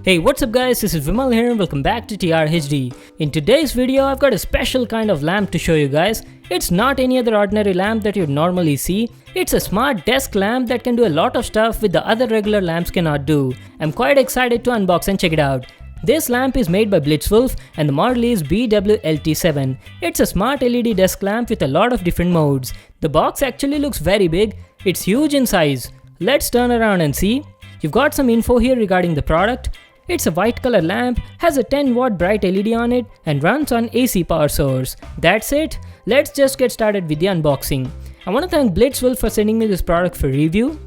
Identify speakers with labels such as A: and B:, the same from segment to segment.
A: Hey, what's up guys, this is Vimal here and welcome back to TRHD. In today's video, I've got a special kind of lamp to show you guys. It's not any other ordinary lamp that you'd normally see. It's a smart desk lamp that can do a lot of stuff which the other regular lamps cannot do. I'm quite excited to unbox and check it out. This lamp is made by Blitzwolf and the model is BWLT7. It's a smart LED desk lamp with a lot of different modes. The box actually looks very big. It's huge in size. Let's turn around and see. You've got some info here regarding the product. It's a white color lamp, has a 10-watt bright LED on it and runs on AC power source. That's it. Let's just get started with the unboxing. I want to thank Blitzwolf for sending me this product for review.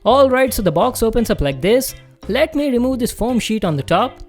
A: Alright, so the box opens up like this. Let me remove this foam sheet on the top.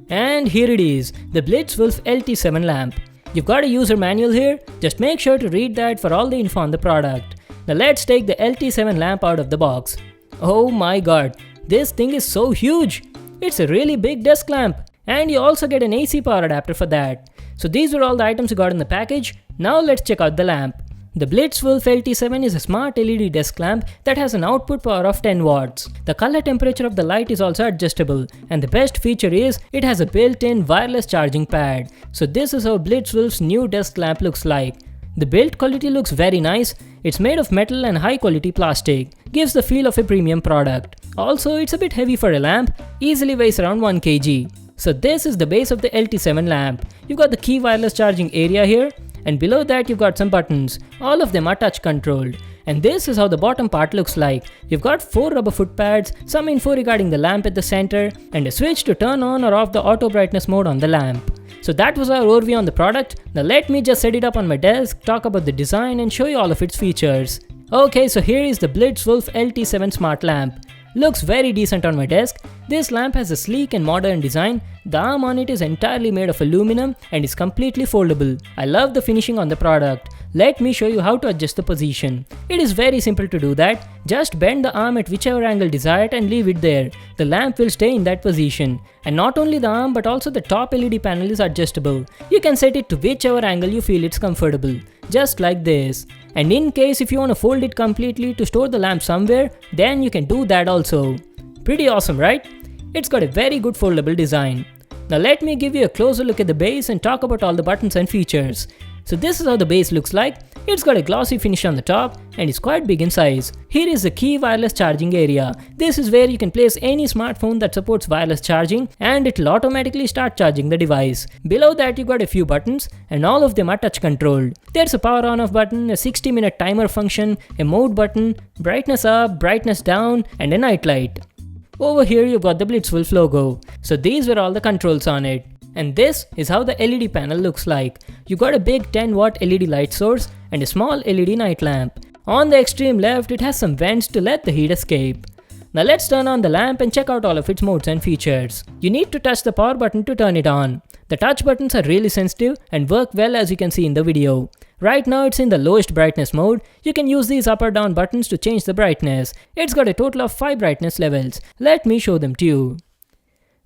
A: And here it is, the Blitzwolf LT7 lamp. You've got a user manual here, just make sure to read that for all the info on the product. Now let's take the LT7 lamp out of the box. Oh my god, this thing is so huge! It's a really big desk lamp, and you also get an AC power adapter for that. So these were all the items you got in the package. Now let's check out the lamp. The Blitzwolf LT7 is a smart LED desk lamp that has an output power of 10 watts. The color temperature of the light is also adjustable, and the best feature is it has a built-in wireless charging pad. So this is how Blitzwolf's new desk lamp looks like. The build quality looks very nice. It's made of metal and high quality plastic. Gives the feel of a premium product. Also, it's a bit heavy for a lamp, easily weighs around 1 kg. So this is the base of the LT7 lamp. You've got the key wireless charging area here, and below that you've got some buttons. All of them are touch controlled. And this is how the bottom part looks like. You've got 4 rubber foot pads, some info regarding the lamp at the center, and a switch to turn on or off the auto brightness mode on the lamp. So that was our overview on the product. Now let me just set it up on my desk, talk about the design and show you all of its features. Okay, so here is the Blitzwolf LT7 smart lamp. Looks very decent on my desk. This lamp has a sleek and modern design. The arm on it is entirely made of aluminum and is completely foldable. I love the finishing on the product. Let me show you how to adjust the position. It is very simple to do that. Just bend the arm at whichever angle desired and leave it there. The lamp will stay in that position. And not only the arm but also the top LED panel is adjustable. You can set it to whichever angle you feel it's comfortable. Just like this. And in case if you want to fold it completely to store the lamp somewhere, then you can do that also. Pretty awesome, right? It's got a very good foldable design. Now let me give you a closer look at the base and talk about all the buttons and features. So this is how the base looks like. It's got a glossy finish on the top and is quite big in size. Here is the key wireless charging area. This is where you can place any smartphone that supports wireless charging and it will automatically start charging the device. Below that you got a few buttons and all of them are touch controlled. There's a power on off button, a 60-minute timer function, a mode button, brightness up, brightness down and a night light. Over here you've got the Blitzwolf logo. So these were all the controls on it. And this is how the LED panel looks like. You got a big 10-watt LED light source and a small LED night lamp. On the extreme left, it has some vents to let the heat escape. Now let's turn on the lamp and check out all of its modes and features. You need to touch the power button to turn it on. The touch buttons are really sensitive and work well as you can see in the video. Right now it's in the lowest brightness mode. You can use these up or down buttons to change the brightness. It's got a total of 5 brightness levels. Let me show them to you.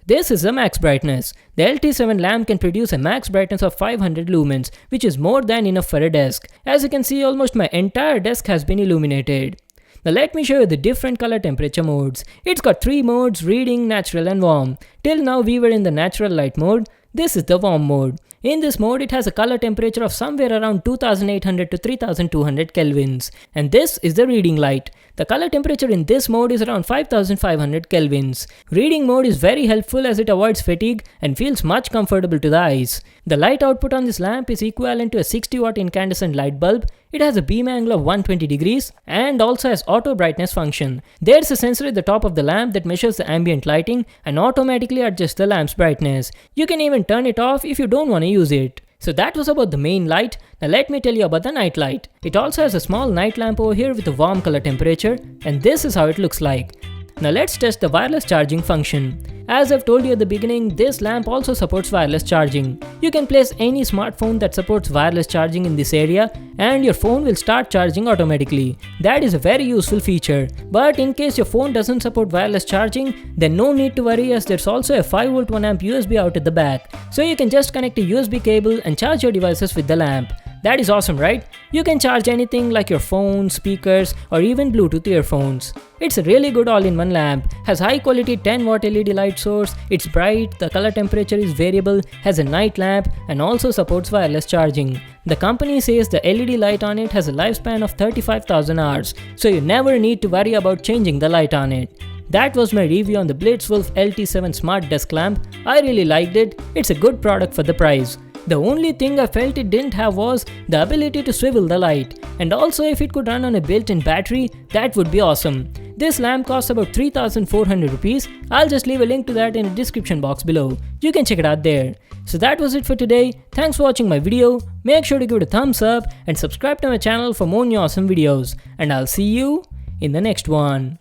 A: This is the max brightness. The LT7 lamp can produce a max brightness of 500 lumens, which is more than enough for a desk. As you can see, almost my entire desk has been illuminated. Now let me show you the different color temperature modes. It's got 3 modes: reading, natural and warm. Till now we were in the natural light mode. This is the warm mode. In this mode, it has a color temperature of somewhere around 2800 to 3200 kelvins. And this is the reading light. The color temperature in this mode is around 5500 kelvins. Reading mode is very helpful as it avoids fatigue and feels much comfortable to the eyes. The light output on this lamp is equivalent to a 60-watt incandescent light bulb. It has a beam angle of 120 degrees and also has auto brightness function. There's a sensor at the top of the lamp that measures the ambient lighting and automatically adjusts the lamp's brightness. You can even turn it off if you don't want to use it. So that was about the main light. Now let me tell you about the night light. It also has a small night lamp over here with a warm color temperature, and this is how it looks like. Now let's test the wireless charging function. As I've told you at the beginning, this lamp also supports wireless charging. You can place any smartphone that supports wireless charging in this area and your phone will start charging automatically. That is a very useful feature. But in case your phone doesn't support wireless charging, then no need to worry as there's also a 5V 1A USB out at the back. So you can just connect a USB cable and charge your devices with the lamp. That is awesome, right? You can charge anything like your phone, speakers, or even Bluetooth earphones. It's a really good all-in-one lamp, has high quality 10 watt LED light source, it's bright, the color temperature is variable, has a night lamp, and also supports wireless charging. The company says the LED light on it has a lifespan of 35,000 hours, so you never need to worry about changing the light on it. That was my review on the Blitzwolf LT7 Smart Desk Lamp. I really liked it, it's a good product for the price. The only thing I felt it didn't have was the ability to swivel the light, and also if it could run on a built-in battery, that would be awesome. This lamp costs about 3,400 rupees. I'll just leave a link to that in the description box below. You can check it out there. So that was it for today. Thanks for watching my video. Make sure to give it a thumbs up and subscribe to my channel for more new awesome videos. And I'll see you in the next one.